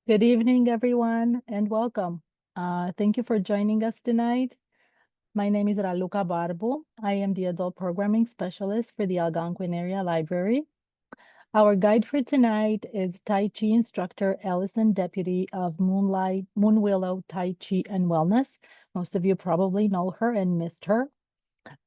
Good evening, everyone, and welcome. Thank you for joining us tonight. My name is Raluca Barbu. I am the Adult Programming Specialist for the Algonquin Area Library. Our guide for tonight is Tai Chi instructor Allison, deputy of MoonWillow Tai Chi and Wellness. Most of you probably know her and missed her.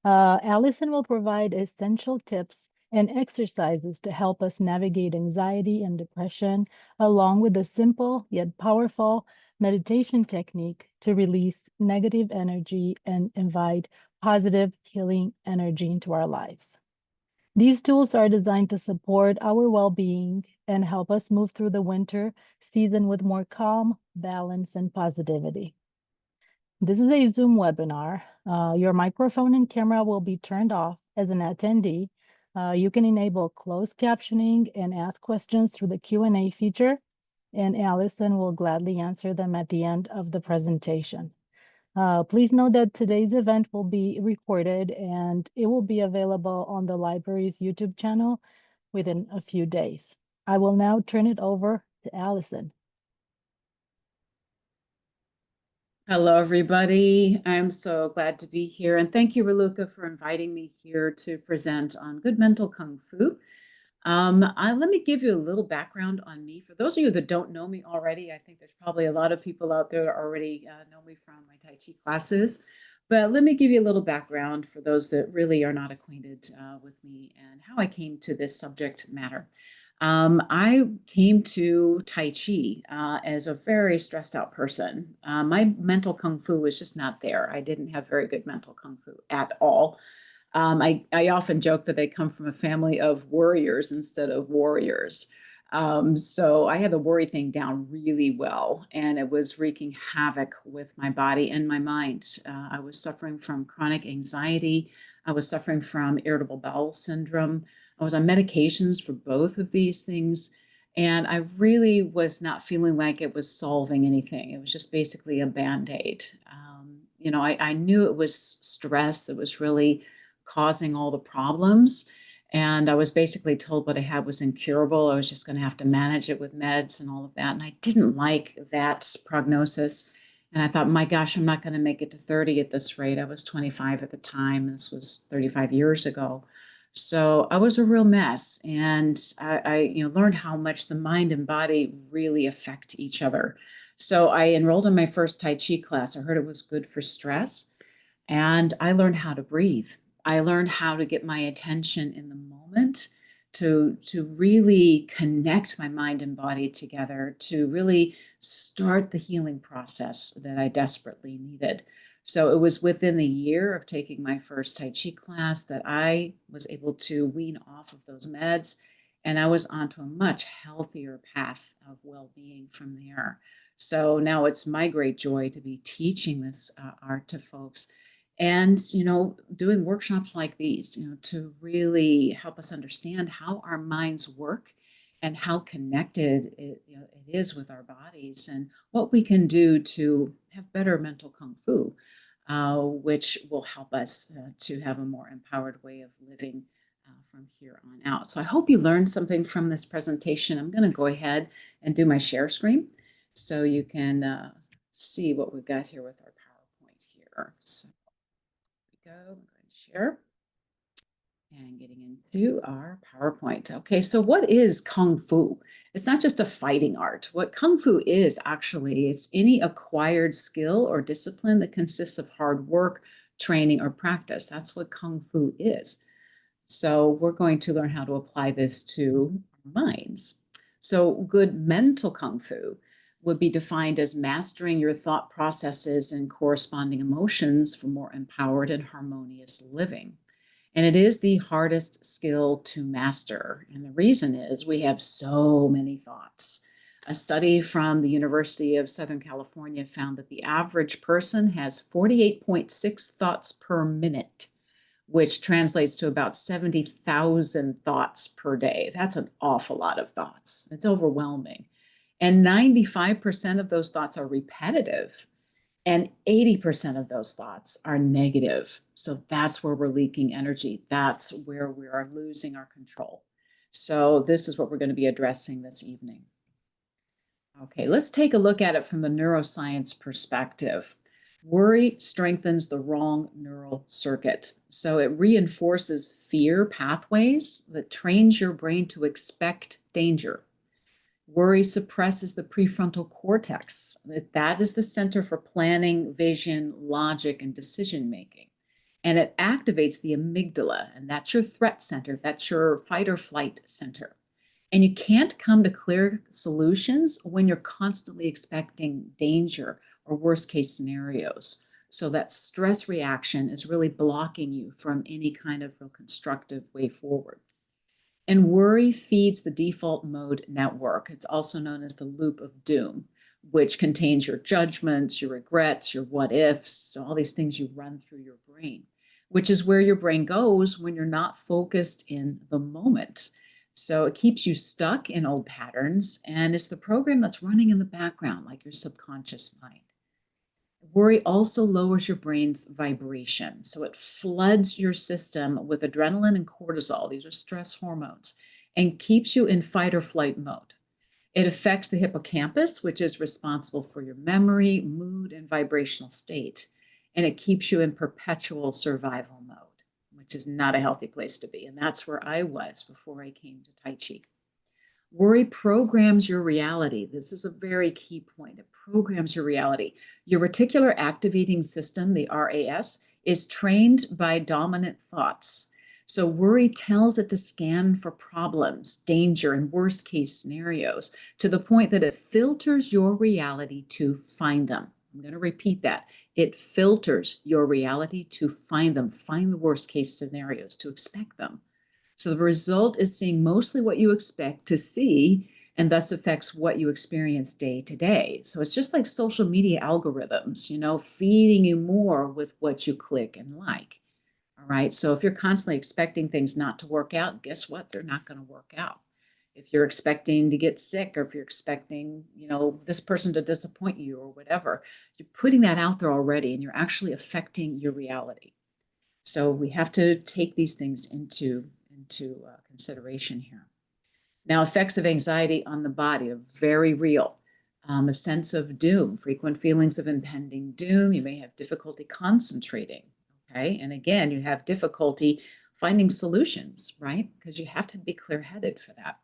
Allison will provide essential tips and exercises to help us navigate anxiety and depression, along with a simple yet powerful meditation technique to release negative energy and invite positive healing energy into our lives. These tools are designed to support our well being and help us move through the winter season with more calm, balance, and positivity. This is a Zoom webinar. Your microphone and camera will be turned off as an attendee. You can enable closed captioning and ask questions through the Q&A feature, and Allison will gladly answer them at the end of the presentation. Please note that today's event will be recorded and it will be available on the library's YouTube channel within a few days. I will now turn it over to Allison. Hello, everybody. I'm so glad to be here. And thank you, Raluca, for inviting me here to present on Good Mental Kung Fu. Let me give you a little background on me. For those of you that don't know me already, I think there's probably a lot of people out there that already know me from my Tai Chi classes. But let me give you a little background for those that really are not acquainted with me and how I came to this subject matter. I came to Tai Chi as a very stressed out person. My mental kung fu was just not there. I didn't have very good mental kung fu at all. I often joke that I come from a family of worriers instead of warriors. So I had the worry thing down really well, and it was wreaking havoc with my body and my mind. I was suffering from chronic anxiety. I was suffering from irritable bowel syndrome. I was on medications for both of these things. And I really was not feeling like it was solving anything. It was just basically a band-aid. I knew it was stress that was really causing all the problems. And I was basically told what I had was incurable. I was just going to have to manage it with meds and all of that. And I didn't like that prognosis. And I thought, my gosh, I'm not going to make it to 30 at this rate. I was 25 at the time. This was 35 years ago. So I was a real mess. And I learned how much the mind and body really affect each other. So I enrolled in my first Tai Chi class. I heard it was good for stress. And I learned how to breathe. I learned how to get my attention in the moment, to really connect my mind and body together, to really start the healing process that I desperately needed. So it was within the year of taking my first Tai Chi class that I was able to wean off of those meds, and I was onto a much healthier path of well-being from there. So now it's my great joy to be teaching this art to folks and doing workshops like these to really help us understand how our minds work and how connected it is with our bodies, and what we can do to have better mental kung fu, which will help us to have a more empowered way of living from here on out. So I hope you learned something from this presentation. I'm going to go ahead and do my share screen so you can see what we've got here with our PowerPoint here. So I'm going to share and getting into our PowerPoint. Okay, so what is Kung Fu? It's not just a fighting art. What Kung Fu is actually is any acquired skill or discipline that consists of hard work, training, or practice. That's what Kung Fu is. So we're going to learn how to apply this to our minds. So good mental Kung Fu would be defined as mastering your thought processes and corresponding emotions for more empowered and harmonious living. And it is the hardest skill to master. And the reason is we have so many thoughts. A study from the University of Southern California found that the average person has 48.6 thoughts per minute, which translates to about 70,000 thoughts per day. That's an awful lot of thoughts. It's overwhelming. And 95% of those thoughts are repetitive, and 80% of those thoughts are negative. So that's where we're leaking energy. That's where we are losing our control. So this is what we're going to be addressing this evening. Okay, let's take a look at it from the neuroscience perspective. Worry strengthens the wrong neural circuit. So it reinforces fear pathways that trains your brain to expect danger. Worry suppresses the prefrontal cortex. That is the center for planning, vision, logic, and decision making. And it activates the amygdala, and that's your threat center, that's your fight or flight center. And you can't come to clear solutions when you're constantly expecting danger or worst case scenarios. So that stress reaction is really blocking you from any kind of real constructive way forward. And worry feeds the default mode network. It's also known as the loop of doom, which contains your judgments, your regrets, your what ifs, so all these things you run through your brain, which is where your brain goes when you're not focused in the moment. So it keeps you stuck in old patterns, and it's the program that's running in the background, like your subconscious mind. Worry also lowers your brain's vibration. So it floods your system with adrenaline and cortisol. These are stress hormones, and keeps you in fight or flight mode. It affects the hippocampus, which is responsible for your memory, mood, and vibrational state. And it keeps you in perpetual survival mode, which is not a healthy place to be. And that's where I was before I came to Tai Chi. Worry programs your reality. This is a very key point. It programs your reality. Your reticular activating system, the RAS, is trained by dominant thoughts. So worry tells it to scan for problems, danger, and worst case scenarios to the point that it filters your reality to find them. I'm going to repeat that. It filters your reality to find them, find the worst case scenarios, to expect them. So the result is seeing mostly what you expect to see, and thus affects what you experience day to day. So it's just like social media algorithms, feeding you more with what you click and like. All right. So if you're constantly expecting things not to work out, guess what? They're not going to work out. If you're expecting to get sick, or if you're expecting, this person to disappoint you or whatever, you're putting that out there already, and you're actually affecting your reality. So we have to take these things into consideration here. Now, effects of anxiety on the body are very real. A sense of doom, frequent feelings of impending doom. You may have difficulty concentrating, okay? And again, you have difficulty finding solutions, right? Because you have to be clear-headed for that.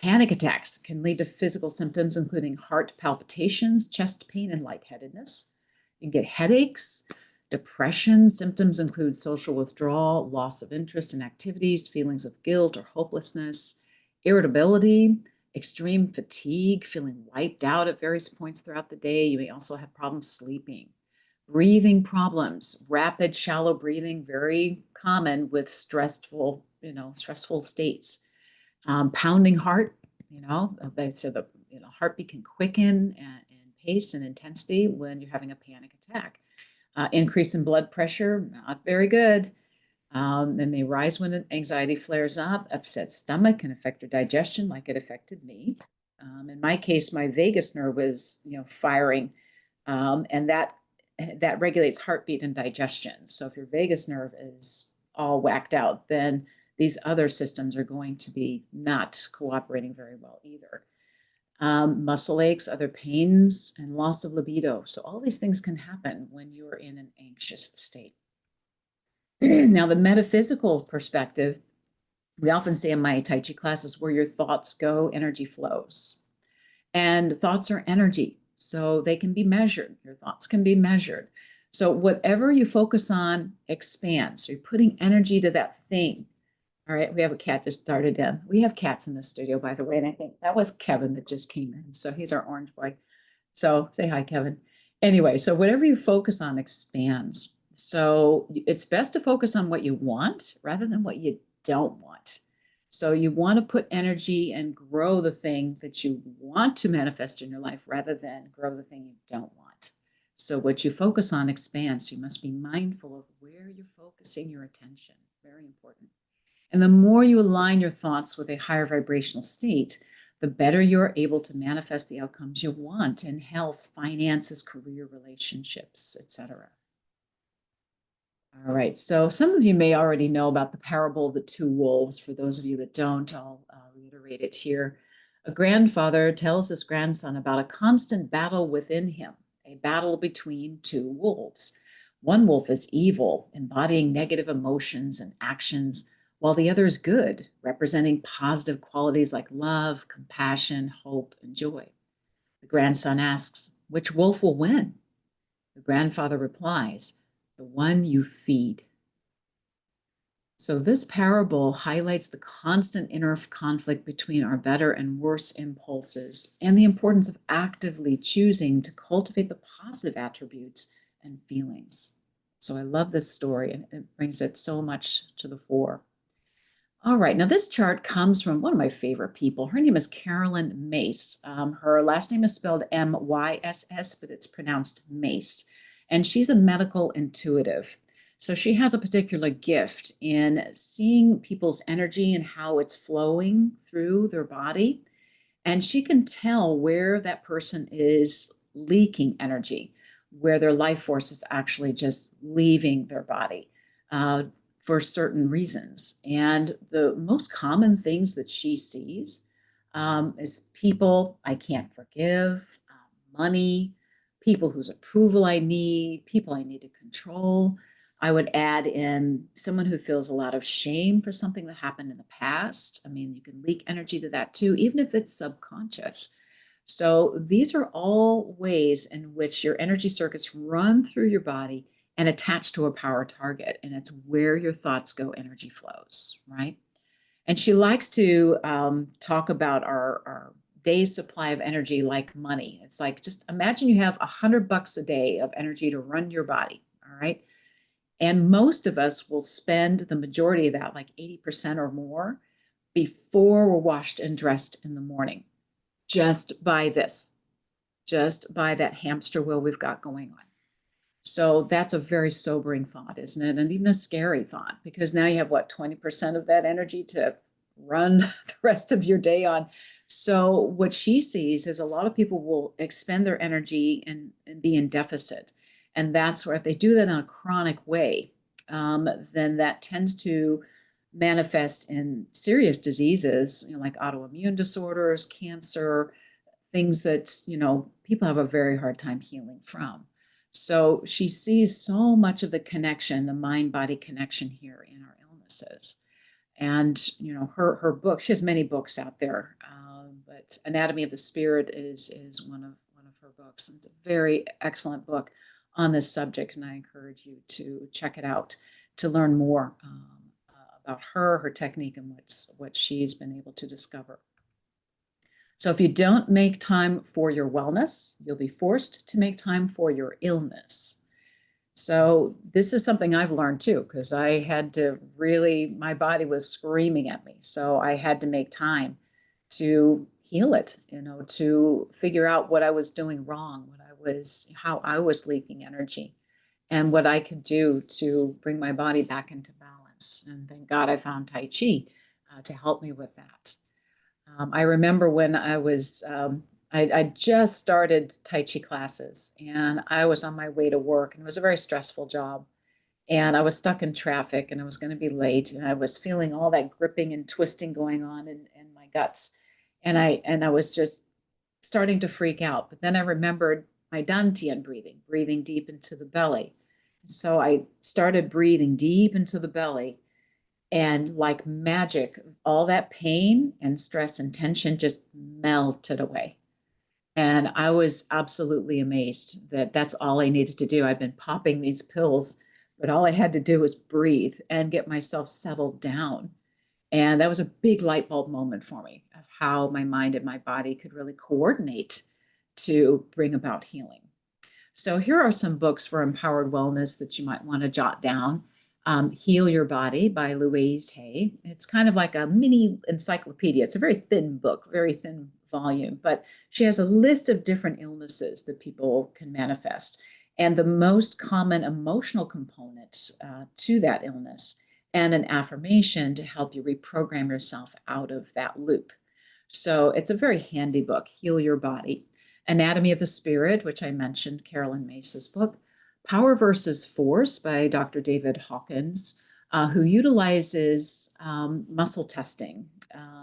Panic attacks can lead to physical symptoms, including heart palpitations, chest pain, and lightheadedness. You can get headaches. Depression symptoms include social withdrawal, loss of interest in activities, feelings of guilt or hopelessness, irritability, extreme fatigue, feeling wiped out at various points throughout the day. You may also have problems sleeping. Breathing problems, rapid, shallow breathing, very common with stressful states. Pounding heart, they said the heartbeat can quicken in pace and intensity when you're having a panic attack. Increase in blood pressure, not very good. And they rise when anxiety flares up. Upset stomach can affect your digestion like it affected me. In my case, my vagus nerve was, firing, and that regulates heartbeat and digestion. So if your vagus nerve is all whacked out, then these other systems are going to be not cooperating very well either. Muscle aches, other pains, and loss of libido. So all these things can happen when you're in an anxious state. Now, the metaphysical perspective, we often say in my Tai Chi classes, where your thoughts go, energy flows. And thoughts are energy, so they can be measured. Your thoughts can be measured. So whatever you focus on expands. So you're putting energy to that thing. All right, we have a cat just darted in. We have cats in the studio, by the way, and I think that was Kevin that just came in. So he's our orange boy. So say hi, Kevin. Anyway, so whatever you focus on expands. So it's best to focus on what you want rather than what you don't want. So you want to put energy and grow the thing that you want to manifest in your life rather than grow the thing you don't want. So what you focus on expands. So you must be mindful of where you're focusing your attention. Very important. And the more you align your thoughts with a higher vibrational state, the better you're able to manifest the outcomes you want in health, finances, career, relationships, etc. All right, so some of you may already know about the parable of the two wolves. For those of you that don't, I'll reiterate it here. A grandfather tells his grandson about a constant battle within him, a battle between two wolves. One wolf is evil, embodying negative emotions and actions, while the other is good, representing positive qualities like love, compassion, hope, and joy. The grandson asks, which wolf will win? The grandfather replies, the one you feed. So, this parable highlights the constant inner conflict between our better and worse impulses and the importance of actively choosing to cultivate the positive attributes and feelings. So, I love this story and it brings it so much to the fore. All right, now this chart comes from one of my favorite people. Her name is Carolyn Mace. Her last name is spelled Myss, but it's pronounced Mace. And she's a medical intuitive. So she has a particular gift in seeing people's energy and how it's flowing through their body. And she can tell where that person is leaking energy, where their life force is actually just leaving their body. For certain reasons. And the most common things that she sees is people I can't forgive, money, people whose approval I need, people I need to control. I would add in someone who feels a lot of shame for something that happened in the past. I mean, you can leak energy to that too, even if it's subconscious. So these are all ways in which your energy circuits run through your body and attach to a power target. And it's where your thoughts go, energy flows, right? And she likes to talk about our day's supply of energy like money. It's like, just imagine you have $100 a day of energy to run your body, all right? And most of us will spend the majority of that, like 80% or more, before we're washed and dressed in the morning, just by this, just by that hamster wheel we've got going on. So that's a very sobering thought, isn't it? And even a scary thought, because now you have what, 20% of that energy to run the rest of your day on. So what she sees is a lot of people will expend their energy and be in deficit. And that's where if they do that in a chronic way, then that tends to manifest in serious diseases, like autoimmune disorders, cancer, things that, people have a very hard time healing from. So she sees so much of the connection, the mind-body connection here in our illnesses. And her book, she has many books out there, but Anatomy of the Spirit is one of her books. And it's a very excellent book on this subject, and I encourage you to check it out to learn more about her technique, and what she's been able to discover. So if you don't make time for your wellness, you'll be forced to make time for your illness. So this is something I've learned too, because I had to really, my body was screaming at me. So I had to make time to heal it, to figure out what I was doing wrong, how I was leaking energy, and what I could do to bring my body back into balance. And thank God I found Tai Chi to help me with that. I remember when I just started Tai Chi classes, and I was on my way to work, and it was a very stressful job. And I was stuck in traffic, and I was going to be late, and I was feeling all that gripping and twisting going on in my guts. And I was just starting to freak out. But then I remembered my dantian breathing deep into the belly. So I started breathing deep into the belly, and like magic, all that pain and stress and tension just melted away. And I was absolutely amazed that that's all I needed to do. I've been popping these pills, but all I had to do was breathe and get myself settled down. And that was a big light bulb moment for me of how my mind and my body could really coordinate to bring about healing. So here are some books for empowered wellness that you might want to jot down. Heal Your Body by Louise Hay. It's kind of like a mini encyclopedia. It's a very thin book, very thin volume, but she has a list of different illnesses that people can manifest and the most common emotional component to that illness, and an affirmation to help you reprogram yourself out of that loop. So it's a very handy book, Heal Your Body. Anatomy of the Spirit, which I mentioned, Carolyn Mace's book. Power versus Force by Dr. David Hawkins. who utilizes muscle testing,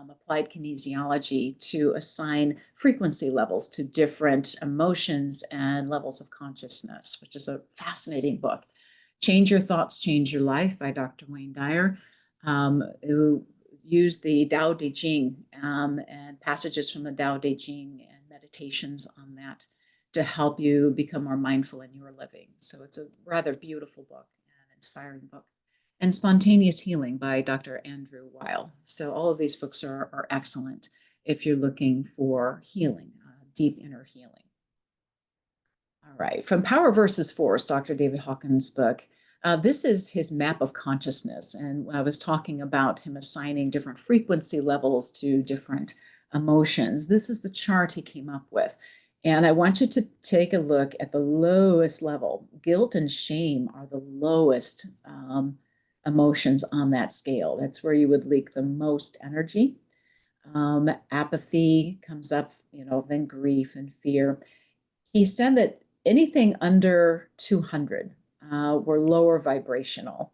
applied kinesiology to assign frequency levels to different emotions and levels of consciousness, which is a fascinating book. Change Your Thoughts, Change Your Life by Dr. Wayne Dyer, who used the Tao Te Ching and passages from the Tao Te Ching and meditations on that to help you become more mindful in your living. So it's a rather beautiful book and inspiring book. And Spontaneous Healing by Dr. Andrew Weil. So all of these books are excellent if you're looking for healing, deep inner healing. All right, from Power versus Force, Dr. David Hawkins' book. This is his map of consciousness. And I was talking about him assigning different frequency levels to different emotions. This is the chart he came up with. And I want you to take a look at the lowest level. Guilt and shame are the lowest emotions on that scale. That's where you would leak the most energy. Apathy comes up, then grief and fear. He said that anything under 200 were lower vibrational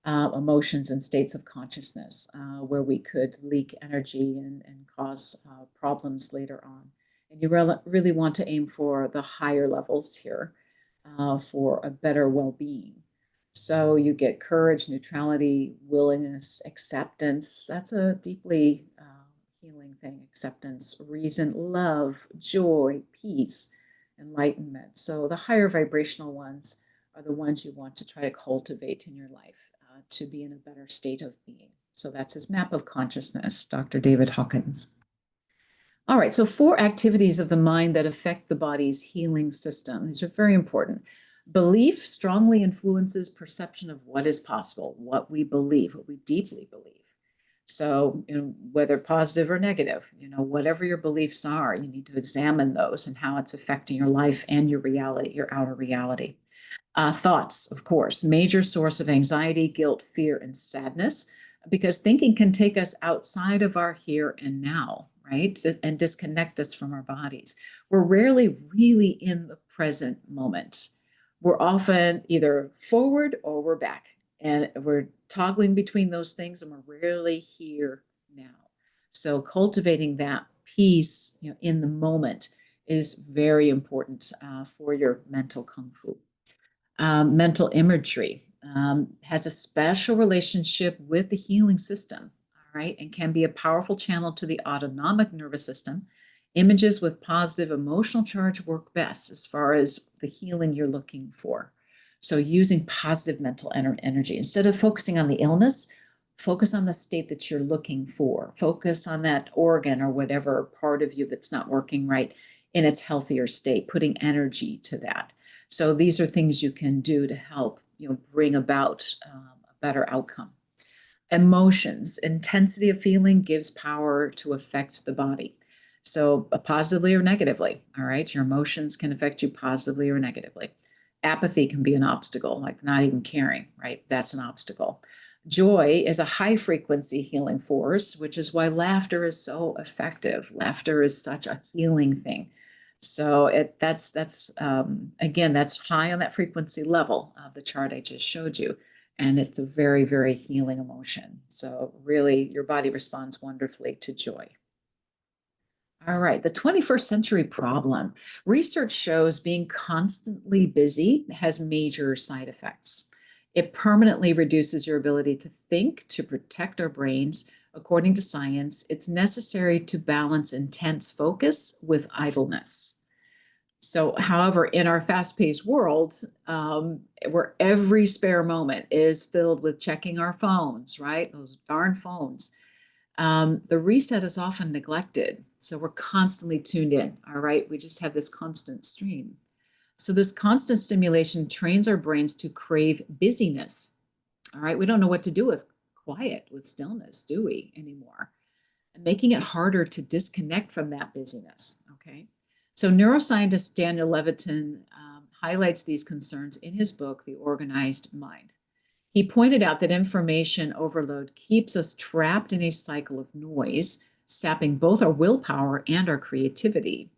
emotions and states of consciousness where we could leak energy and cause problems later on. And you really want to aim for the higher levels here for a better well-being. So you get courage, neutrality, willingness, acceptance. That's a deeply healing thing. Acceptance, reason, love, joy, peace, enlightenment. So the higher vibrational ones are the ones you want to try to cultivate in your life to be in a better state of being. So that's his map of consciousness, Dr. David Hawkins. All right, so 4 activities of the mind that affect the body's healing system. These are very important. Belief strongly influences perception of what is possible, what we believe, what we deeply believe. So, whether positive or negative, whatever your beliefs are, you need to examine those and how it's affecting your life and your reality, your outer reality. Thoughts, of course, major source of anxiety, guilt, fear, and sadness, because thinking can take us outside of our here and now, right? And disconnect us from our bodies. We're rarely really in the present moment. We're often either forward or we're back, and we're toggling between those things, and we're rarely here now. So cultivating that peace, in the moment is very important for your mental kung fu. Mental imagery has a special relationship with the healing system, all right, and can be a powerful channel to the autonomic nervous system. Images with positive emotional charge work best as far as the healing you're looking for. So using positive mental energy, instead of focusing on the illness, focus on the state that you're looking for. Focus on that organ or whatever part of you that's not working right in its healthier state, putting energy to that. So these are things you can do to help, bring about a better outcome. Emotions, intensity of feeling gives power to affect the body. So positively or negatively, all right? Your emotions can affect you positively or negatively. Apathy can be an obstacle, like not even caring, right? That's an obstacle. Joy is a high frequency healing force, which is why laughter is so effective. Laughter is such a healing thing. So that's again, that's high on that frequency level of the chart I just showed you. And it's a very, very healing emotion. So really your body responds wonderfully to joy. All right, the 21st century problem. Research shows being constantly busy has major side effects. It permanently reduces your ability to think, to protect our brains. According to science, it's necessary to balance intense focus with idleness. So, however, in our fast-paced world, where every spare moment is filled with checking our phones, right? Those darn phones. The reset is often neglected. So we're constantly tuned in, all right? We just have this constant stream. So this constant stimulation trains our brains to crave busyness, all right? We don't know what to do with quiet, with stillness, do we, anymore? And making it harder to disconnect from that busyness, okay? So neuroscientist Daniel Levitin highlights these concerns in his book, The Organized Mind. He pointed out that information overload keeps us trapped in a cycle of noise, sapping both our willpower and our creativity.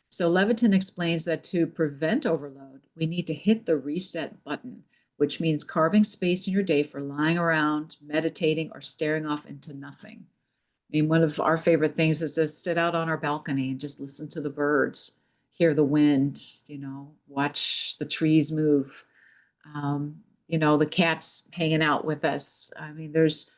So Levitin explains that to prevent overload, we need to hit the reset button which means carving space in your day for lying around, meditating, or staring off into nothing. I mean, one of our favorite things is to sit out on our balcony and just listen to the birds, hear the wind, watch the trees move, the cats hanging out with us. I mean, there's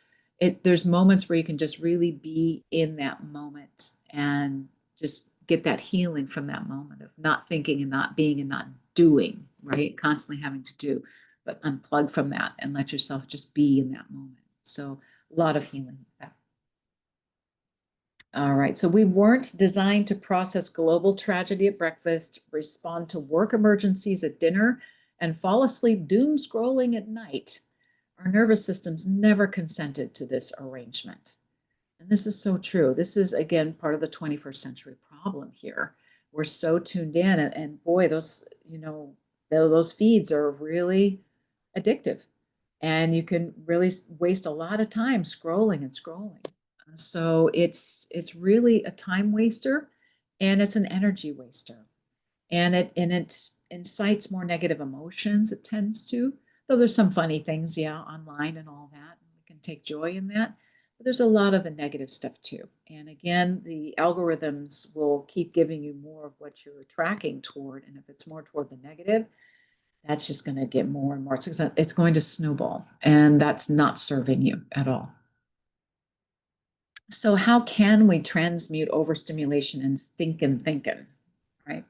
moments where you can just really be in that moment and just get that healing from that moment of not thinking and not being and not doing, right? Constantly having to do, but unplug from that and let yourself just be in that moment. So a lot of healing with that. All right, so we weren't designed to process global tragedy at breakfast, respond to work emergencies at dinner, and fall asleep doom scrolling at night. Our nervous systems never consented to this arrangement. And this is so true. This is, again, part of the 21st century problem here. We're so tuned in, and boy, those feeds are really addictive. And you can really waste a lot of time scrolling and scrolling. So it's really a time waster and it's an energy waster. And it incites more negative emotions, it tends to. Though there's some funny things, yeah, online and all that. We can take joy in that. But there's a lot of the negative stuff too. And again, the algorithms will keep giving you more of what you're tracking toward. And if it's more toward the negative, that's just going to get more and more. It's going to snowball, and that's not serving you at all. So how can we transmute overstimulation and stinking thinking, right?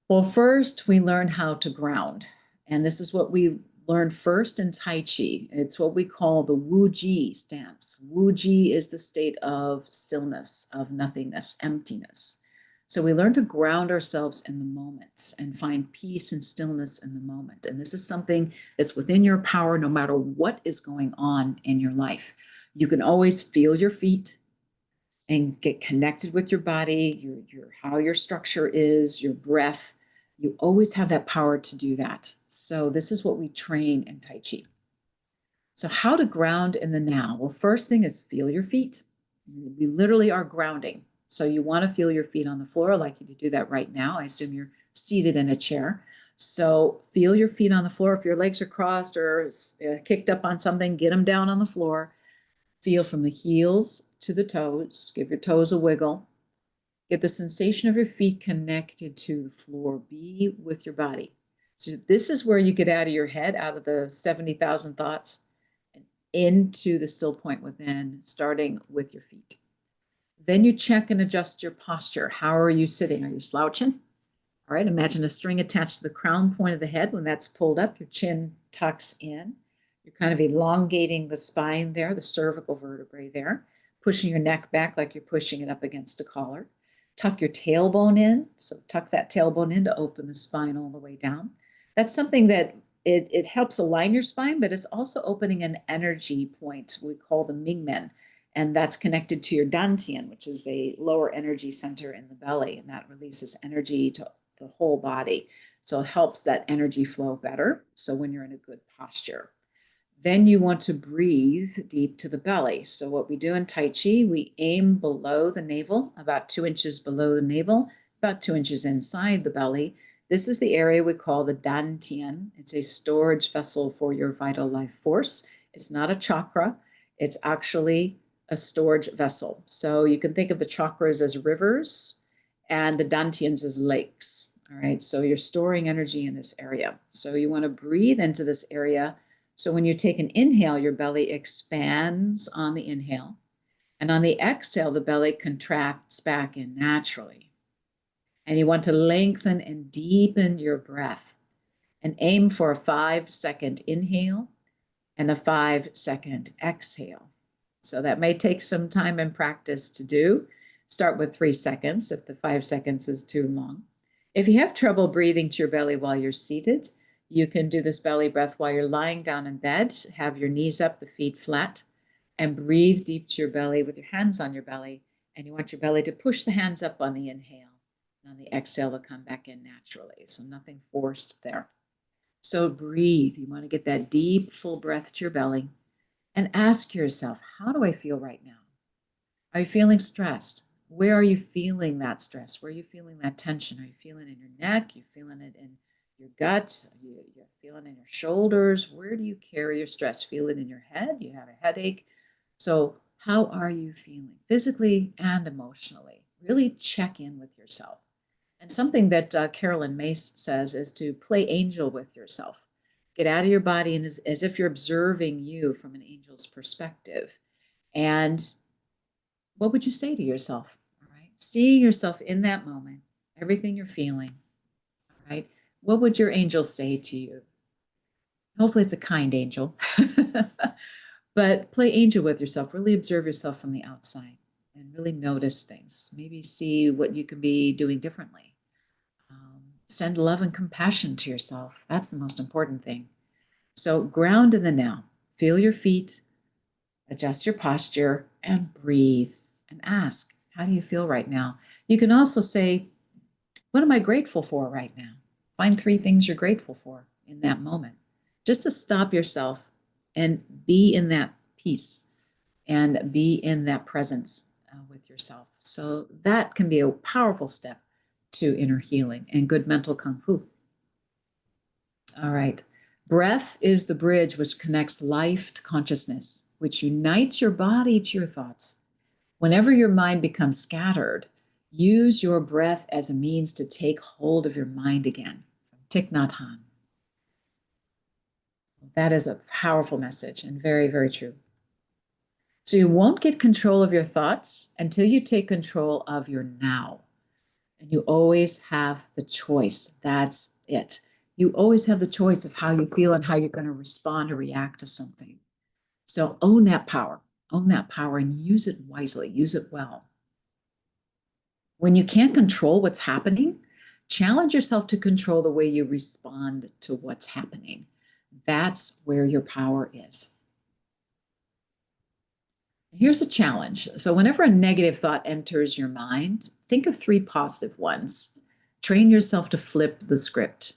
Well, first we learn how to ground. And this is what we learned first in Tai Chi. It's what we call the Wu Ji stance. Wu Ji is the state of stillness, of nothingness, emptiness. So we learn to ground ourselves in the moment and find peace and stillness in the moment. And this is something that's within your power no matter what is going on in your life. You can always feel your feet and get connected with your body, your how your structure is, your breath. You always have that power to do that. So this is what we train in Tai Chi. So how to ground in the now? Well, first thing is feel your feet. We literally are grounding. So you want to feel your feet on the floor. I'd like you to do that right now. I assume you're seated in a chair. So feel your feet on the floor. If your legs are crossed or kicked up on something, get them down on the floor. Feel from the heels to the toes. Give your toes a wiggle. Get the sensation of your feet connected to the floor. Be with your body. So this is where you get out of your head, out of the 70,000 thoughts, and into the still point within, starting with your feet. Then you check and adjust your posture. How are you sitting? Are you slouching? All right, imagine a string attached to the crown point of the head. When that's pulled up, your chin tucks in. You're kind of elongating the spine there, the cervical vertebrae there, pushing your neck back like you're pushing it up against a collar. Tuck your tailbone in. So tuck that tailbone in to open the spine all the way down. That's something that it helps align your spine, but it's also opening an energy point we call the Mingmen. And that's connected to your dantian, which is a lower energy center in the belly. And that releases energy to the whole body. So it helps that energy flow better. So when you're in a good posture. Then you want to breathe deep to the belly. So what we do in Tai Chi, we aim below the navel, about 2 inches below the navel, about 2 inches inside the belly. This is the area we call the dantian. It's a storage vessel for your vital life force. It's not a chakra. It's actually a storage vessel. So you can think of the chakras as rivers and the dantians as lakes. All right, so you're storing energy in this area. So you want to breathe into this area. So when you take an inhale, your belly expands on the inhale. And on the exhale, the belly contracts back in naturally. And you want to lengthen and deepen your breath and aim for a 5-second inhale and a 5-second exhale. So that may take some time and practice to do. Start with 3 seconds if the 5 seconds is too long. If you have trouble breathing to your belly while you're seated, you can do this belly breath while you're lying down in bed. Have your knees up, the feet flat, and breathe deep to your belly with your hands on your belly. And you want your belly to push the hands up on the inhale. And on the exhale, they'll come back in naturally. So nothing forced there. So breathe. You want to get that deep, full breath to your belly and ask yourself, how do I feel right now? Are you feeling stressed? Where are you feeling that stress? Where are you feeling that tension? Are you feeling it in your neck? Are you feeling it in your gut, you're feeling in your shoulders. Where do you carry your stress? Feel it in your head? You have a headache. So, how are you feeling physically and emotionally? Really check in with yourself. And something that Carolyn Mace says is to play angel with yourself. Get out of your body and as if you're observing you from an angel's perspective. And what would you say to yourself? All right. See yourself in that moment, everything you're feeling. All right. What would your angel say to you? Hopefully, it's a kind angel. But play angel with yourself. Really observe yourself from the outside and really notice things. Maybe see what you could be doing differently. Send love and compassion to yourself. That's the most important thing. So ground in the now. Feel your feet, adjust your posture, and breathe and ask, how do you feel right now? You can also say, what am I grateful for right now? Find 3 things you're grateful for in that moment. Just to stop yourself and be in that peace and be in that presence with yourself. So that can be a powerful step to inner healing and good mental kung fu. All right. Breath is the bridge which connects life to consciousness, which unites your body to your thoughts. Whenever your mind becomes scattered, use your breath as a means to take hold of your mind again. Thich Nhat Hanh. That is a powerful message and very, very true. So you won't get control of your thoughts until you take control of your now. And you always have the choice. That's it. You always have the choice of how you feel and how you're going to respond or react to something. So own that power and use it wisely, use it well. When you can't control what's happening, challenge yourself to control the way you respond to what's happening. That's where your power is. Here's a challenge. So whenever a negative thought enters your mind, think of 3 positive ones. Train yourself to flip the script.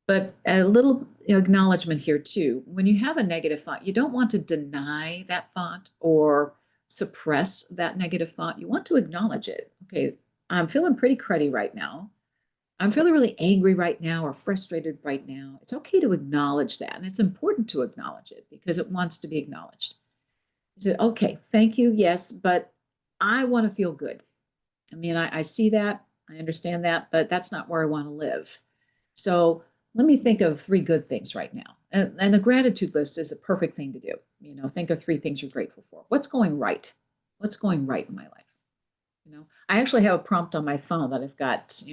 But a little acknowledgement here too. When you have a negative thought, you don't want to deny that thought or suppress that negative thought. You want to acknowledge it. Okay, I'm feeling pretty cruddy right now. I'm feeling really angry right now or frustrated right now. It's okay to acknowledge that. And it's important to acknowledge it because it wants to be acknowledged. He said, okay, thank you. Yes, but I want to feel good. I mean, I see that, I understand that, but that's not where I want to live. So let me think of 3 good things right now. And the gratitude list is a perfect thing to do. You know, think of 3 things you're grateful for. What's going right? What's going right in my life? You know, I actually have a prompt on my phone that I've got,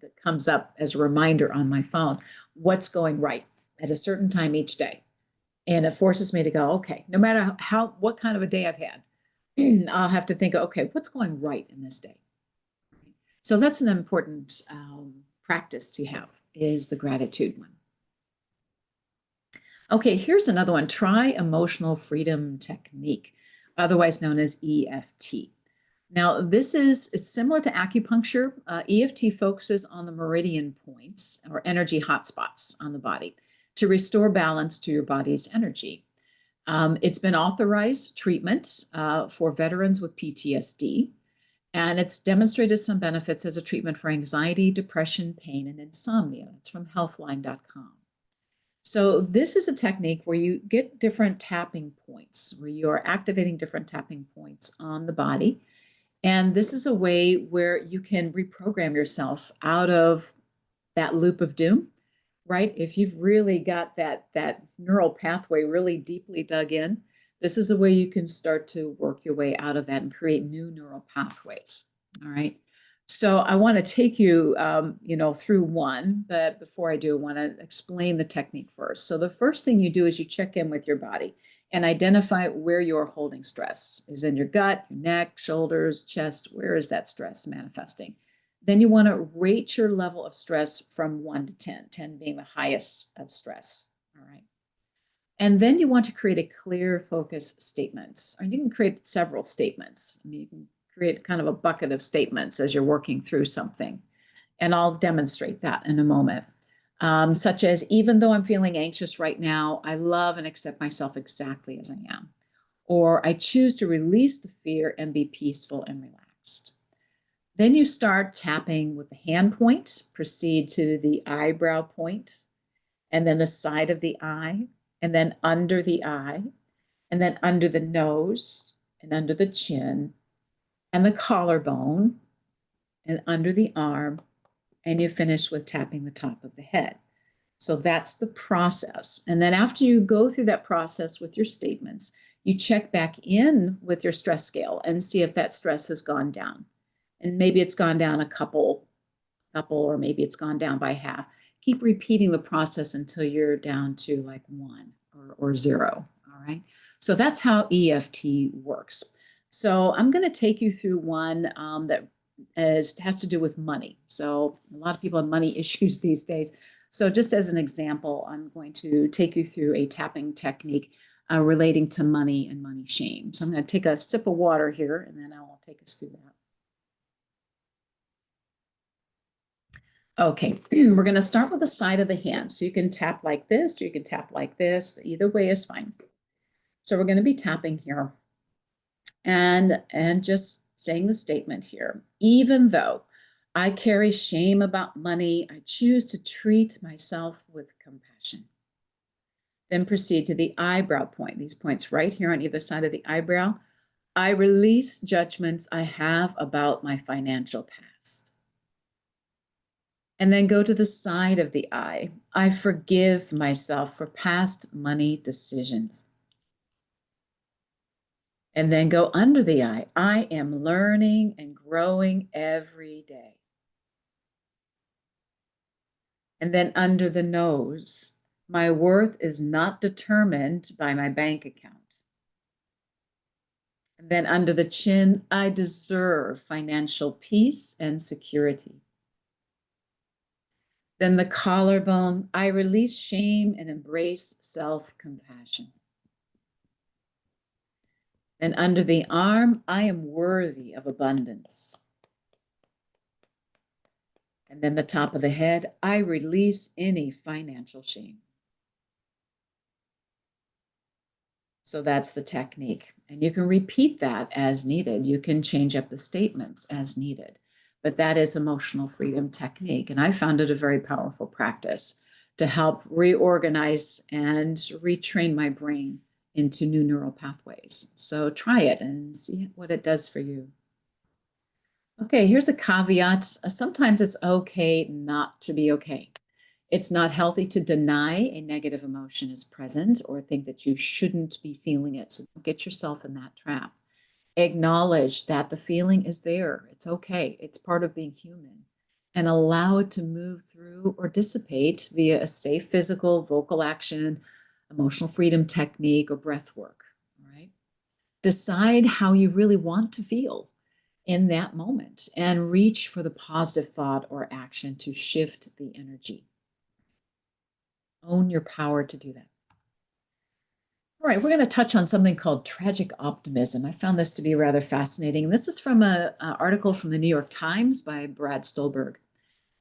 that comes up as a reminder on my phone. What's going right at a certain time each day? And it forces me to go, okay, no matter what kind of a day I've had, I'll have to think, okay, what's going right in this day? So that's an important practice to have is the gratitude one. Okay, here's another one. Try emotional freedom technique, otherwise known as EFT. Now, it's similar to acupuncture. EFT focuses on the meridian points or energy hotspots on the body to restore balance to your body's energy. It's been authorized treatment for veterans with PTSD, and it's demonstrated some benefits as a treatment for anxiety, depression, pain, and insomnia. It's from healthline.com. So this is a technique where you get different tapping points, where you are activating different tapping points on the body. And this is a way where you can reprogram yourself out of that loop of doom, right? If you've really got that neural pathway really deeply dug in, this is a way you can start to work your way out of that and create new neural pathways. All right. So I want to take you, through one, but before I do, I want to explain the technique first. So the first thing you do is you check in with your body and identify where you're holding stress. Is in your gut, your neck, shoulders, chest. Where is that stress manifesting? Then you want to rate your level of stress from 1 to 10, 10 being the highest of stress. All right. And then you want to create a clear focus statements, or you can create several statements. I mean, you can create kind of a bucket of statements as you're working through something. And I'll demonstrate that in a moment. Such as, even though I'm feeling anxious right now, I love and accept myself exactly as I am. Or I choose to release the fear and be peaceful and relaxed. Then you start tapping with the hand point, proceed to the eyebrow point, and then the side of the eye, and then under the eye, and then under the nose, and under the chin, and the collarbone, and under the arm, and you finish with tapping the top of the head. So that's the process. And then after you go through that process with your statements, you check back in with your stress scale and see if that stress has gone down. And maybe it's gone down a couple, or maybe it's gone down by half. Keep repeating the process until you're down to like 1 or 0. All right. So that's how EFT works. So I'm going to take you through one that has to do with money. So a lot of people have money issues these days. So just as an example, I'm going to take you through a tapping technique relating to money and money shame. So I'm going to take a sip of water here, and then I'll take us through that. Okay, we're going to start with the side of the hand. So you can tap like this, or you can tap like this. Either way is fine. So we're going to be tapping here and just saying the statement here. Even though I carry shame about money, I choose to treat myself with compassion. Then proceed to the eyebrow point. These points right here on either side of the eyebrow. I release judgments I have about my financial past. And then go to the side of the eye. I forgive myself for past money decisions. And then go under the eye. I am learning and growing every day. And then under the nose, my worth is not determined by my bank account. And then under the chin, I deserve financial peace and security. Then the collarbone, I release shame and embrace self-compassion. And under the arm, I am worthy of abundance. And then the top of the head, I release any financial shame. So that's the technique. And you can repeat that as needed. You can change up the statements as needed. But that is emotional freedom technique. And I found it a very powerful practice to help reorganize and retrain my brain into new neural pathways. So try it and see what it does for you. Okay, here's a caveat. Sometimes it's okay not to be okay. It's not healthy to deny a negative emotion is present or think that you shouldn't be feeling it. So don't get yourself in that trap. Acknowledge that the feeling is there. It's okay. It's part of being human. And allow it to move through or dissipate via a safe physical, vocal action, emotional freedom technique, or breath work. All right. Decide how you really want to feel in that moment and reach for the positive thought or action to shift the energy. Own your power to do that. All right, we're going to touch on something called tragic optimism. I found this to be rather fascinating. This is from an article from the New York Times by Brad Stulberg.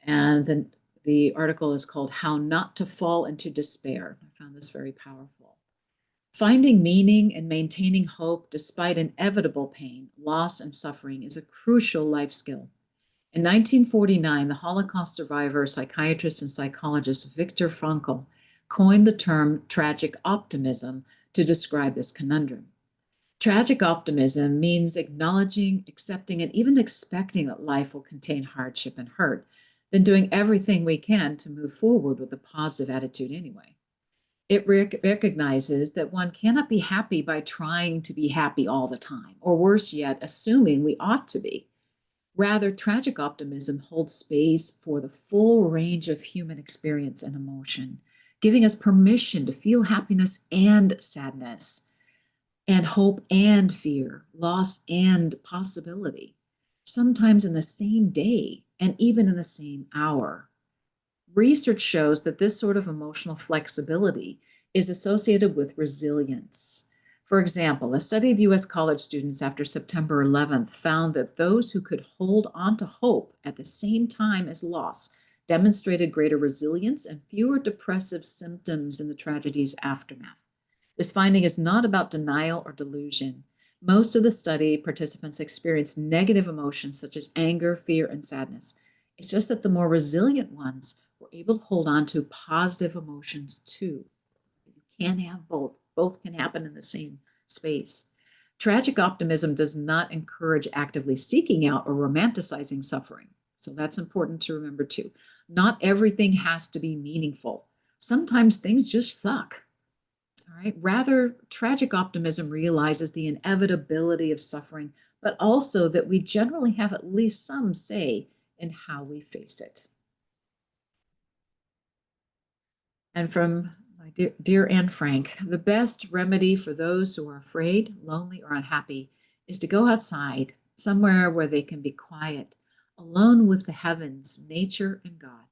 And the article is called How Not to Fall into Despair. I found this very powerful. Finding meaning and maintaining hope despite inevitable pain, loss, and suffering is a crucial life skill. In 1949, the Holocaust survivor, psychiatrist, and psychologist Viktor Frankl coined the term tragic optimism to describe this conundrum. Tragic optimism means acknowledging, accepting, and even expecting that life will contain hardship and hurt, then doing everything we can to move forward with a positive attitude anyway. It recognizes that one cannot be happy by trying to be happy all the time, or worse yet, assuming we ought to be. Rather, tragic optimism holds space for the full range of human experience and emotion, giving us permission to feel happiness and sadness, and hope and fear, loss and possibility, sometimes in the same day and even in the same hour. Research shows that this sort of emotional flexibility is associated with resilience. For example, a study of US college students after September 11th found that those who could hold on to hope at the same time as loss demonstrated greater resilience and fewer depressive symptoms in the tragedy's aftermath. This finding is not about denial or delusion, Most of the study participants experienced negative emotions such as anger, fear, and sadness. It's just that the more resilient ones were able to hold on to positive emotions too. You can't have both. Both can happen in the same space. Tragic optimism does not encourage actively seeking out or romanticizing suffering. So that's important to remember too. Not everything has to be meaningful. Sometimes things just suck. All right. Rather, tragic optimism realizes the inevitability of suffering, but also that we generally have at least some say in how we face it. And from my dear Anne Frank, the best remedy for those who are afraid, lonely, or unhappy is to go outside, somewhere where they can be quiet, alone with the heavens, nature, and God.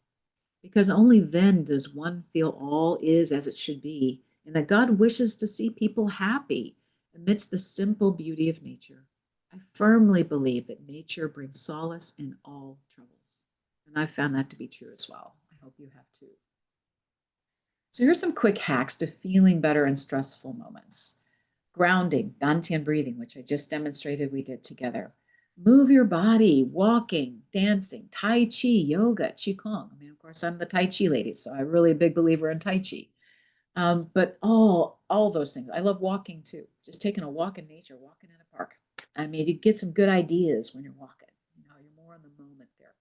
Because only then does one feel all is as it should be, and that God wishes to see people happy amidst the simple beauty of nature. I firmly believe that nature brings solace in all troubles. And I've found that to be true as well. I hope you have too. So here's some quick hacks to feeling better in stressful moments. Grounding, Dantian breathing, which I just demonstrated we did together. Move your body, walking, dancing, Tai Chi, yoga, Qigong. I mean, of course, I'm the Tai Chi lady, so I'm really a big believer in Tai Chi. But all those things. I love walking too. Just taking a walk in nature, walking in a park. I mean, you get some good ideas when you're walking. You know, you're more in the moment there.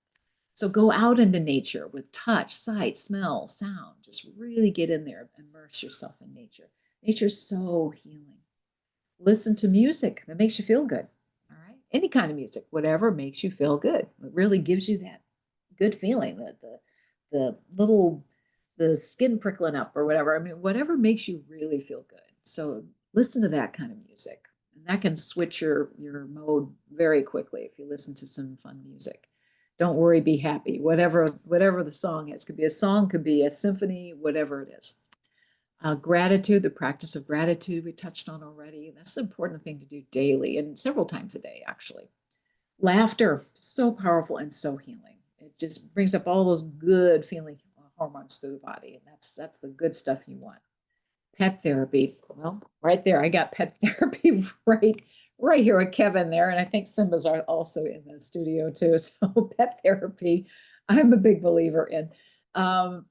So go out into nature with touch, sight, smell, sound. Just really get in there, immerse yourself in nature. Nature's so healing. Listen to music that makes you feel good. All right. Any kind of music, whatever makes you feel good. It really gives you that good feeling, that the little the skin prickling up or whatever. I mean, whatever makes you really feel good. So listen to that kind of music. And that can switch your mode very quickly if you listen to some fun music. Don't worry, be happy. Whatever the song is. Could be a song, could be a symphony, whatever it is. Gratitude, the practice of gratitude, we touched on already. That's an important thing to do daily and several times a day, actually. Laughter, so powerful and so healing. It just brings up all those good feeling hormones through the body, and that's the good stuff you want. Pet therapy, well, right there, I got pet therapy right here with Kevin there, and I think Simba's are also in the studio too. So pet therapy, I'm a big believer in. Um,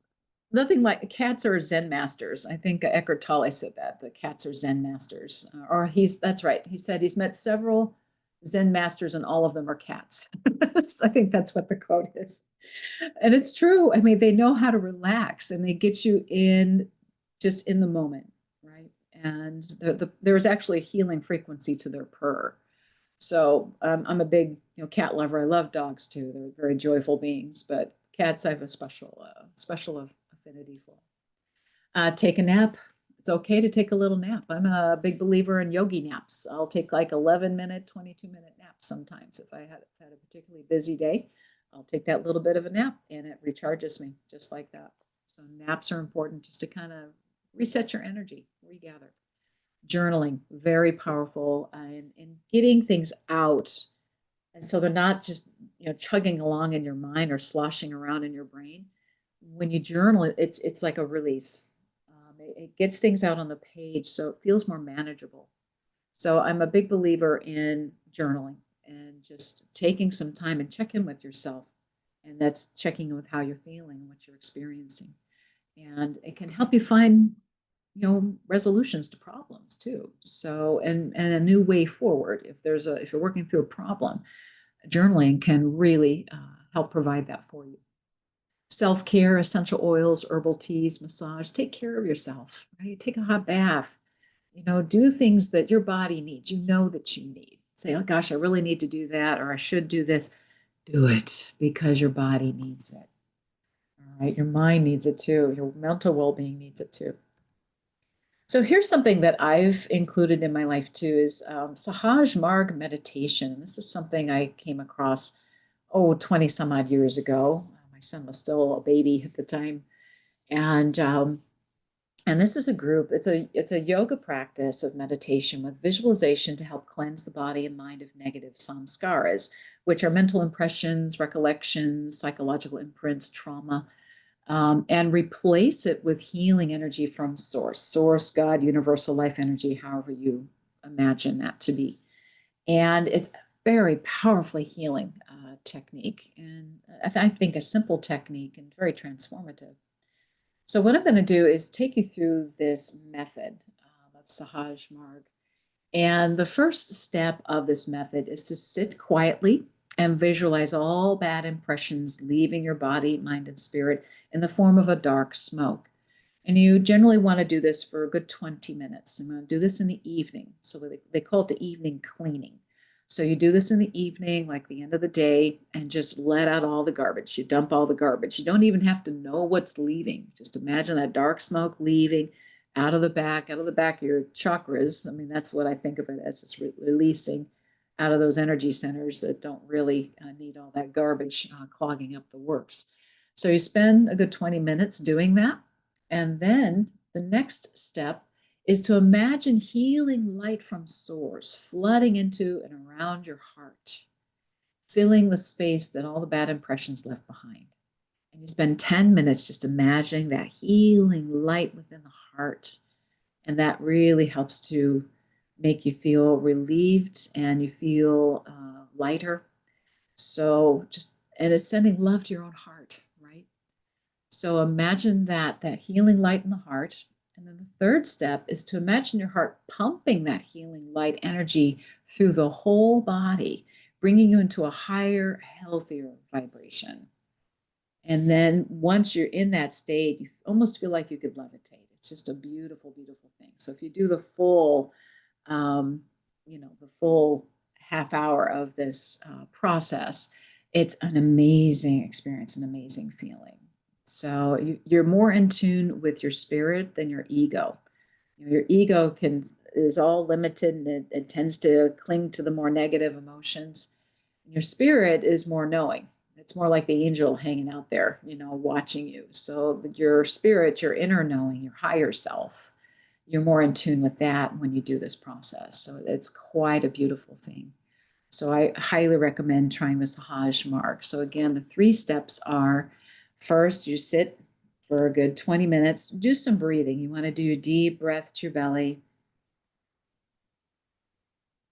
Nothing like cats are Zen masters. I think Eckhart Tolle said that the cats are Zen masters, or that's right. He said he's met several Zen masters and all of them are cats. I think that's what the quote is. And it's true. I mean, they know how to relax and they get you in just in the moment, right? And there's actually a healing frequency to their purr. So I'm a big cat lover. I love dogs too. They're very joyful beings, but cats I have a special affinity for. Take a nap. It's okay to take a little nap. I'm a big believer in yogi naps. I'll take like 11-minute, 22-minute naps sometimes. If I had a particularly busy day, I'll take that little bit of a nap and it recharges me just like that. So naps are important just to kind of reset your energy, regather. Journaling, very powerful in getting things out. And so they're not just, chugging along in your mind or sloshing around in your brain. When you journal, it's like a release. It gets things out on the page, so it feels more manageable. So I'm a big believer in journaling and just taking some time and check in with yourself. And that's checking in with how you're feeling and what you're experiencing. And it can help you find, resolutions to problems too. So, and a new way forward. If you're working through a problem, journaling can really help provide that for you. Self-care, essential oils, herbal teas, massage, take care of yourself, right? Take a hot bath, do things that your body needs, that you need. Say, oh gosh, I really need to do that, or I should do this. Do it because your body needs it. All right, your mind needs it too. Your mental well-being needs it too. So here's something that I've included in my life too is Sahaj Marg meditation. This is something I came across, 20 some odd years ago. My son was still a baby at the time. And this is a group, it's a yoga practice of meditation with visualization to help cleanse the body and mind of negative samskaras, which are mental impressions, recollections, psychological imprints, trauma, and replace it with healing energy from source, God, universal life energy, however you imagine that to be. And it's a very powerfully healing technique, and I think a simple technique and very transformative. So what I'm going to do is take you through this method of Sahaj Marg. And the first step of this method is to sit quietly and visualize all bad impressions leaving your body, mind, and spirit in the form of a dark smoke. And you generally want to do this for a good 20 minutes. I'm going to do this in the evening. So they call it the evening cleaning. So you do this in the evening, like the end of the day, and just let out all the garbage. You dump all the garbage. You don't even have to know what's leaving. Just imagine that dark smoke leaving out of the back of your chakras. I mean, that's what I think of it as, just releasing out of those energy centers that don't really need all that garbage clogging up the works. So you spend a good 20 minutes doing that. And then the next step is to imagine healing light from source flooding into and around your heart, filling the space that all the bad impressions left behind. And you spend 10 minutes just imagining that healing light within the heart. And that really helps to make you feel relieved and you feel lighter. So and it's sending love to your own heart, right? So imagine that healing light in the heart. And then the third step is to imagine your heart pumping that healing light energy through the whole body, bringing you into a higher, healthier vibration. And then once you're in that state, you almost feel like you could levitate. It's just a beautiful, beautiful thing. So if you do the full, um, the full half hour of this process, it's an amazing experience, an amazing feeling. So you're more in tune with your spirit than your ego. Your ego is all limited and it tends to cling to the more negative emotions. Your spirit is more knowing. It's more like the angel hanging out there, watching you. So your spirit, your inner knowing, your higher self, you're more in tune with that when you do this process. So it's quite a beautiful thing. So I highly recommend trying the Sahaj Marg. So again, the 3 steps are: first, you sit for a good 20 minutes, do some breathing. You want to do a deep breath to your belly.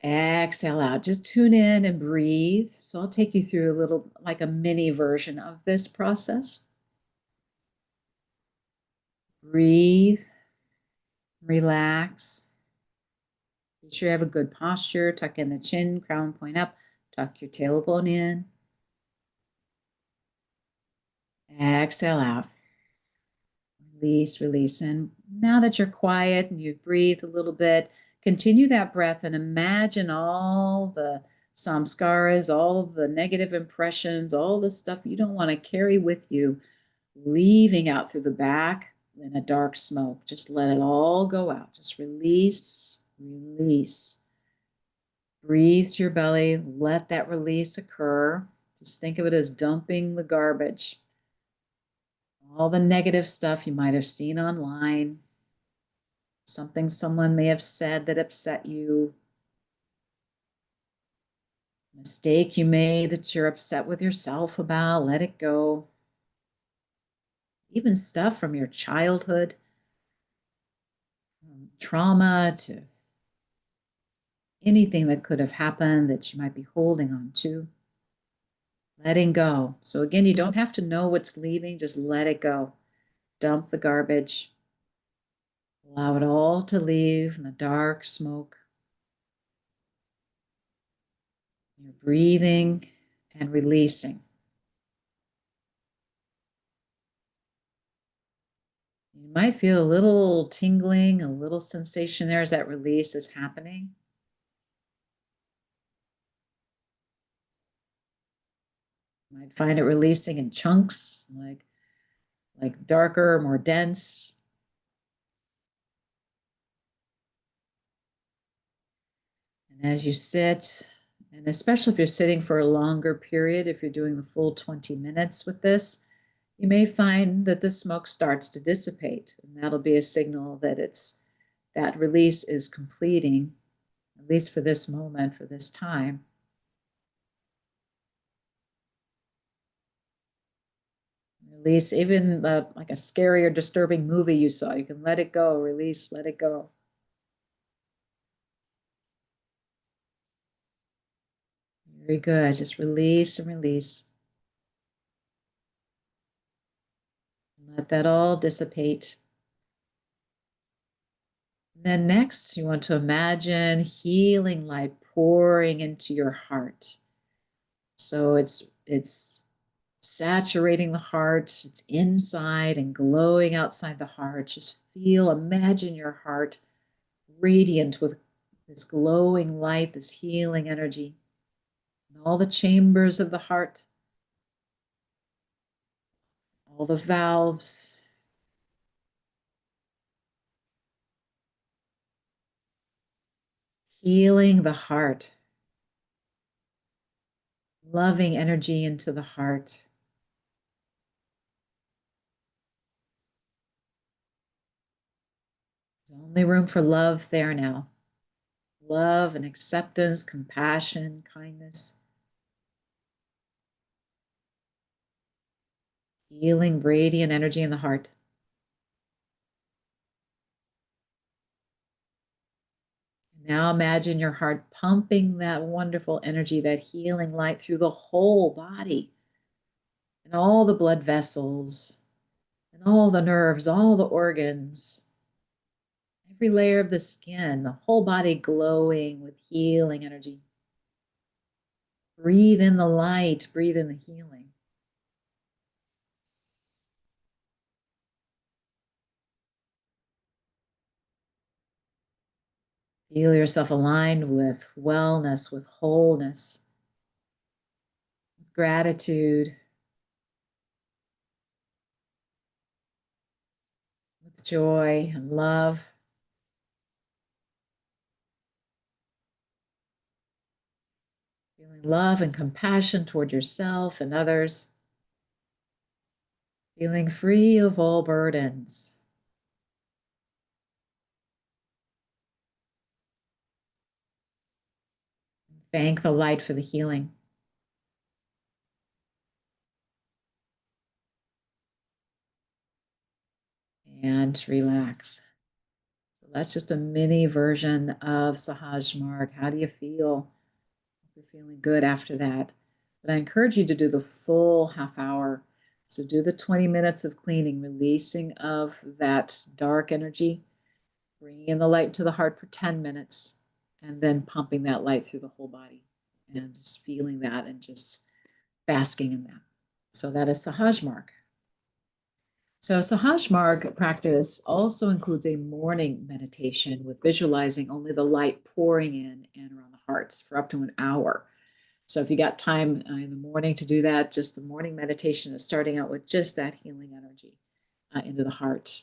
Exhale out. Just tune in and breathe. So I'll take you through a little, like a mini version of this process. Breathe, relax. Be sure you have a good posture. Tuck in the chin, crown point up. Tuck your tailbone in. Exhale out. Release, release. And now that you're quiet and you've breathed a little bit, continue that breath and imagine all the samskaras, all the negative impressions, all the stuff you don't want to carry with you, leaving out through the back in a dark smoke. Just let it all go out. Just release, release. Breathe to your belly. Let that release occur. Just think of it as dumping the garbage. All the negative stuff you might have seen online, something someone may have said that upset you, mistake you made that you're upset with yourself about, let it go. Even stuff from your childhood, trauma to anything that could have happened that you might be holding on to, letting go. So again, you don't have to know what's leaving, just let it go. Dump the garbage. Allow it all to leave in the dark smoke. You're breathing and releasing. You might feel a little tingling, a little sensation there as that release is happening. You might find it releasing in chunks, like darker, more dense. And as you sit, and especially if you're sitting for a longer period, if you're doing the full 20 minutes with this, you may find that the smoke starts to dissipate. And that'll be a signal that that release is completing, at least for this moment, for this time. Release even like a scary or disturbing movie you saw. You can let it go, release, let it go. Very good. Just release and release. Let that all dissipate. And then next, you want to imagine healing light pouring into your heart. So it's saturating the heart, it's inside and glowing outside the heart. Just imagine your heart radiant with this glowing light, this healing energy, and all the chambers of the heart, all the valves, healing the heart, loving energy into the heart. There's only room for love there now. Love and acceptance, compassion, kindness. Healing, radiant energy in the heart. Now imagine your heart pumping that wonderful energy, that healing light through the whole body and all the blood vessels and all the nerves, all the organs, every layer of the skin, the whole body glowing with healing energy. Breathe in the light, breathe in the healing. Feel yourself aligned with wellness, with wholeness, with gratitude, with joy and love. Feeling love and compassion toward yourself and others. Feeling free of all burdens. Thank the light for the healing. And relax. So that's just a mini version of Sahaj Marg. How do you feel? Hope you're feeling good after that. But I encourage you to do the full half hour. So do the 20 minutes of cleaning, releasing of that dark energy, bringing in the light to the heart for 10 minutes, and then pumping that light through the whole body and just feeling that and just basking in that. So that is Sahaj Marg. So Sahaj Marg practice also includes a morning meditation with visualizing only the light pouring in and around the heart for up to an hour. So if you got time in the morning to do that, just the morning meditation is starting out with just that healing energy into the heart.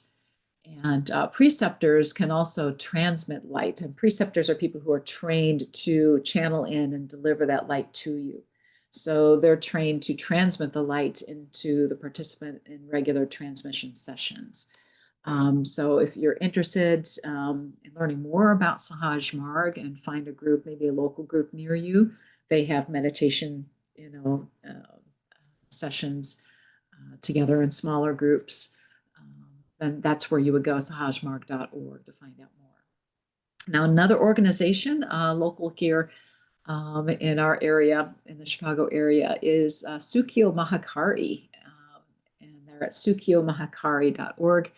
And preceptors can also transmit light. And preceptors are people who are trained to channel in and deliver that light to you. So they're trained to transmit the light into the participant in regular transmission sessions. So if you're interested in learning more about Sahaj Marg and find a group, maybe a local group near you, they have meditation, sessions together in smaller groups. Then that's where you would go, sahajmarg.org, to find out more. Now, another organization local here in our area, in the Chicago area, is Sukhyo Mahakari, and they're at sukhyomahakari.org.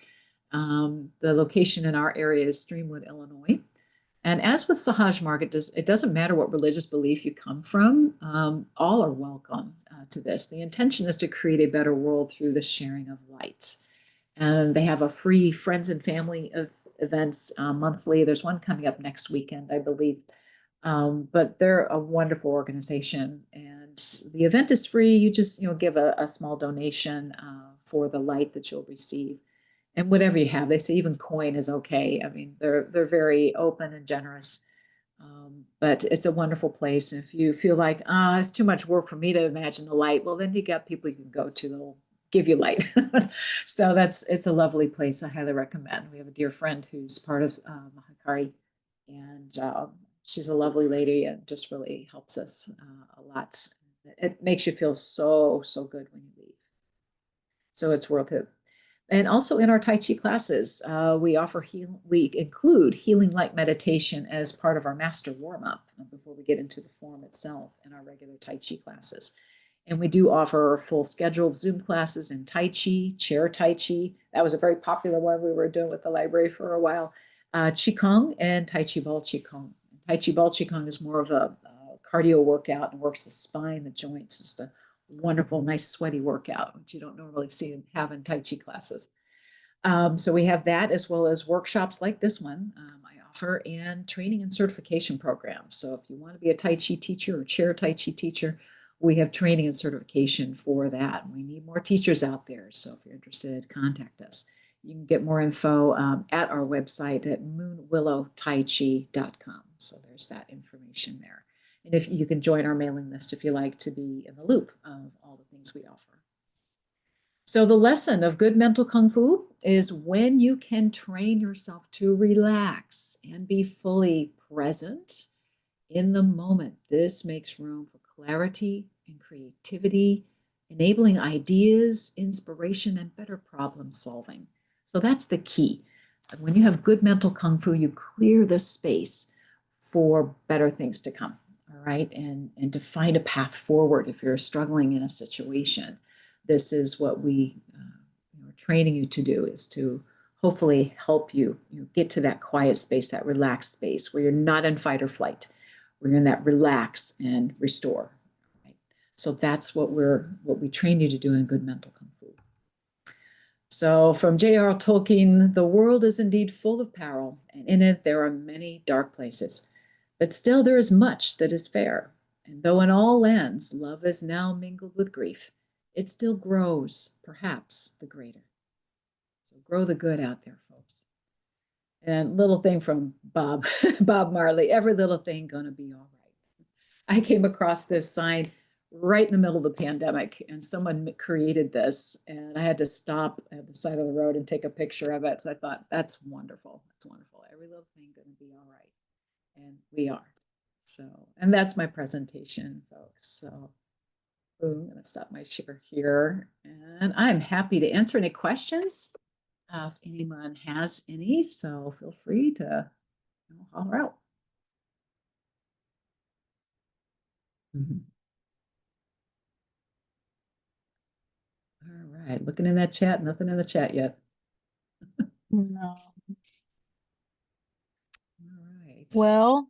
The location in our area is Streamwood, Illinois. And as with Sahaj Marg, it doesn't matter what religious belief you come from, all are welcome to this. The intention is to create a better world through the sharing of light. And they have a free friends and family events monthly. There's one coming up next weekend, I believe. But they're a wonderful organization, and the event is free. You just give a small donation for the light that you'll receive, and whatever you have. They say even coin is okay. I mean, they're very open and generous. But it's a wonderful place. And if you feel like, it's too much work for me to imagine the light, well, then you got people you can go to that'll give you light. So it's a lovely place. I highly recommend. We have a dear friend who's part of Mahakari, and she's a lovely lady and just really helps us a lot. It makes you feel so good when you leave. So it's worth it. And also in our Tai Chi classes, we include healing light meditation as part of our master warm up before we get into the form itself in our regular Tai Chi classes. And we do offer a full schedule of Zoom classes in Tai Chi, chair Tai Chi. That was a very popular one we were doing with the library for a while. Qigong and Tai Chi Ball Qigong. Tai Chi Ball Qigong is more of a cardio workout and works the spine, the joints. It's just a wonderful, nice, sweaty workout, which you don't normally see and have in Tai Chi classes. So we have that as well as workshops like this one I offer and training and certification programs. So if you want to be a Tai Chi teacher or chair Tai Chi teacher, we have training and certification for that. We need more teachers out there. So if you're interested, contact us. You can get more info at our website at moonwillowtaichi.com. So there's that information there. And if you can join our mailing list if you like to be in the loop of all the things we offer. So the lesson of good mental kung fu is when you can train yourself to relax and be fully present in the moment. This makes room for clarity and creativity, enabling ideas, inspiration, and better problem solving. So that's the key. When you have good mental kung fu, you clear the space for better things to come. All right. And to find a path forward if you're struggling in a situation. This is what we are training you to do, is to hopefully help you, get to that quiet space, that relaxed space where you're not in fight or flight, where you're in that relax and restore. Right? So that's what we train you to do in good mental kung fu. So from J.R. Tolkien, the world is indeed full of peril, and in it there are many dark places. But still there is much that is fair. And though in all lands love is now mingled with grief, it still grows, perhaps, the greater. So grow the good out there, folks. And little thing from Bob Marley, every little thing gonna be all right. I came across this sign right in the middle of the pandemic, and someone created this, and I had to stop at the side of the road and take a picture of it. So I thought, that's wonderful. That's wonderful. Every little thing gonna be all right. And we are. So, and that's my presentation, folks. So I'm going to stop my share here, and I'm happy to answer any questions if anyone has any. So feel free to holler out. All right, looking in that chat, nothing in the chat yet. No. All right. Well,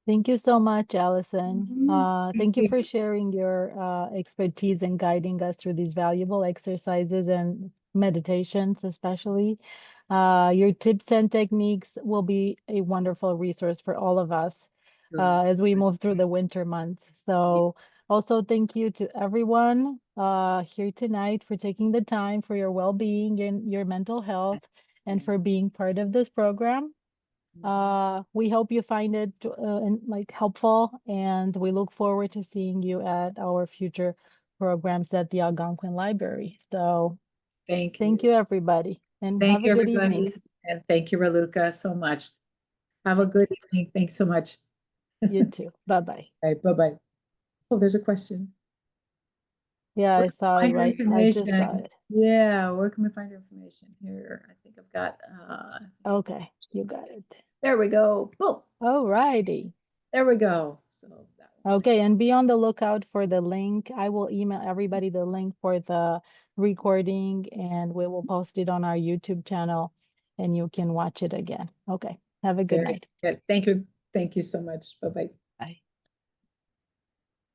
thank you so much, Allison. Thank you you. for sharing your expertise and guiding us through these valuable exercises and meditations, especially. Your tips and techniques will be a wonderful resource for all of us as we move through the winter months. So also thank you to everyone here tonight for taking the time for your well-being and your mental health and for being part of this program. We hope you find it like helpful, and we look forward to seeing you at our future programs at the Algonquin Library. So Thank thank you. you, everybody, and Thank have a you, good evening. everybody. And thank you, Raluca, so much. Have a Thank good evening. Thanks so much. you too. Bye-bye. All right, bye-bye. Oh, there's a question. Yeah, Where I can we saw it find your right. I just saw information? it. Yeah, where can we find your information? Here, I think I've got, Okay, you got it. there we go. Boom, All righty. there we go. So that one's Okay, and be on the lookout for the link. I will email everybody the link for the recording, and we will post it on our YouTube channel, and you can watch it again. Okay, have a good very night. good. Thank you. Thank you so much. Bye-bye.